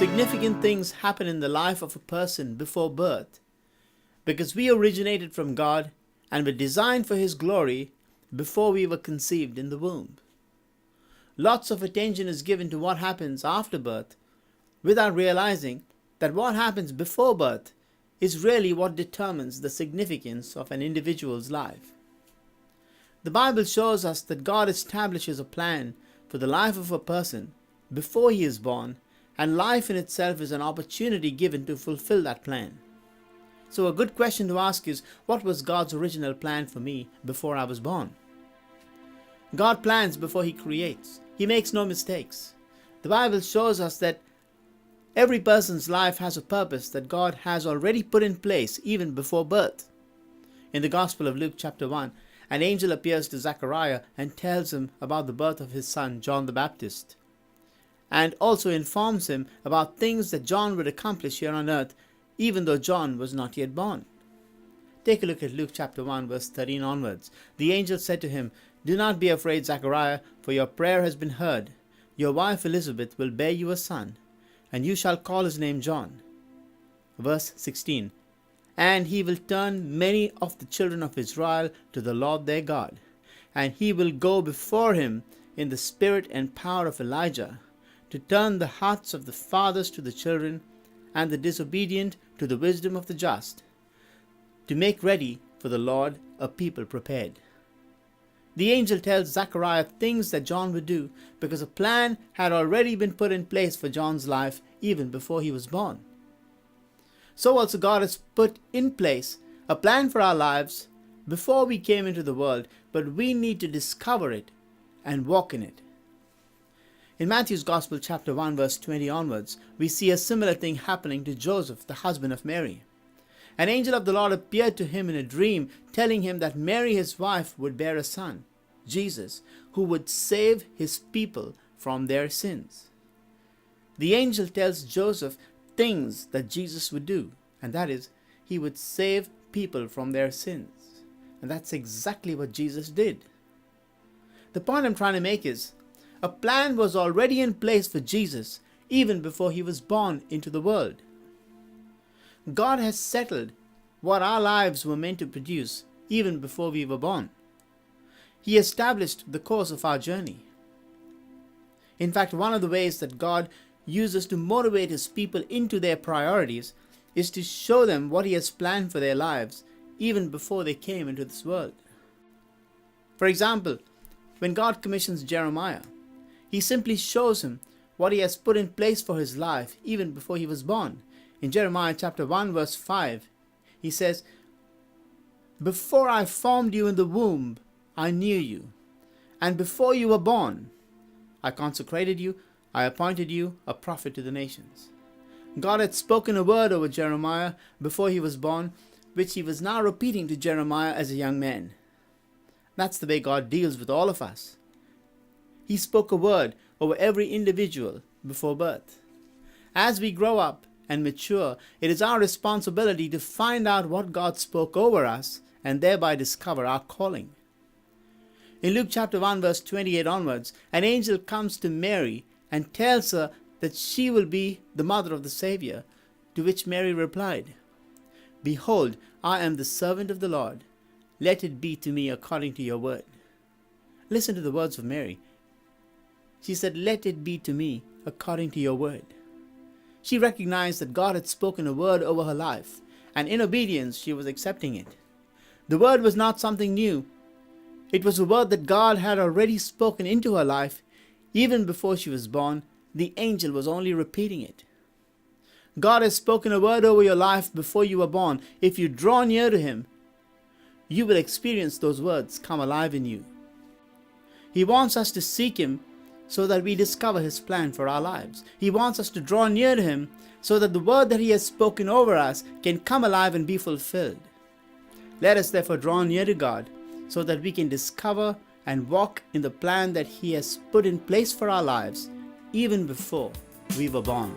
Significant things happen in the life of a person before birth because we originated from God and were designed for His glory before we were conceived in the womb. Lots of attention is given to what happens after birth without realizing that what happens before birth is really what determines the significance of an individual's life. The Bible shows us that God establishes a plan for the life of a person before he is born, and life in itself is an opportunity given to fulfill that plan. So a good question to ask is, what was God's original plan for me before I was born? God plans before He creates. He makes no mistakes. The Bible shows us that every person's life has a purpose that God has already put in place even before birth. In the Gospel of Luke chapter 1, an angel appears to Zechariah and tells him about the birth of his son John the Baptist, and also informs him about things that John would accomplish here on earth even though John was not yet born. Take a look at Luke chapter 1 verse 13 onwards. The angel said to him, "Do not be afraid, Zechariah, for your prayer has been heard. Your wife Elizabeth will bear you a son, and you shall call his name John." Verse 16. "And he will turn many of the children of Israel to the Lord their God, and he will go before him in the spirit and power of Elijah, to turn the hearts of the fathers to the children, and the disobedient to the wisdom of the just, to make ready for the Lord a people prepared." The angel tells Zechariah things that John would do because a plan had already been put in place for John's life even before he was born. So also God has put in place a plan for our lives before we came into the world, but we need to discover it and walk in it. In Matthew's Gospel chapter 1 verse 20 onwards, we see a similar thing happening to Joseph, the husband of Mary. An angel of the Lord appeared to him in a dream, telling him that Mary, his wife, would bear a son, Jesus, who would save his people from their sins. The angel tells Joseph things that Jesus would do, and that is, he would save people from their sins. And that's exactly what Jesus did. The point I'm trying to make is, a plan was already in place for Jesus even before he was born into the world. God has settled what our lives were meant to produce even before we were born. He established the course of our journey. In fact, one of the ways that God uses to motivate His people into their priorities is to show them what He has planned for their lives even before they came into this world. For example, when God commissions Jeremiah, He simply shows him what He has put in place for his life even before he was born. In Jeremiah chapter 1 verse 5, He says, "Before I formed you in the womb, I knew you, and before you were born, I consecrated you, I appointed you a prophet to the nations." God had spoken a word over Jeremiah before he was born, which He was now repeating to Jeremiah as a young man. That's the way God deals with all of us. He spoke a word over every individual before birth. As we grow up and mature, it is our responsibility to find out what God spoke over us and thereby discover our calling. In Luke chapter 1 verse 28 onwards, an angel comes to Mary and tells her that she will be the mother of the Savior, to which Mary replied, "Behold, I am the servant of the Lord. Let it be to me according to your word." Listen to the words of Mary. She said, "Let it be to me according to your word." She recognized that God had spoken a word over her life, and in obedience she was accepting it. The word was not something new. It was a word that God had already spoken into her life even before she was born. The angel was only repeating it. God has spoken a word over your life before you were born. If you draw near to Him, you will experience those words come alive in you. He wants us to seek Him so that we discover His plan for our lives. He wants us to draw near to Him so that the word that He has spoken over us can come alive and be fulfilled. Let us therefore draw near to God so that we can discover and walk in the plan that He has put in place for our lives even before we were born.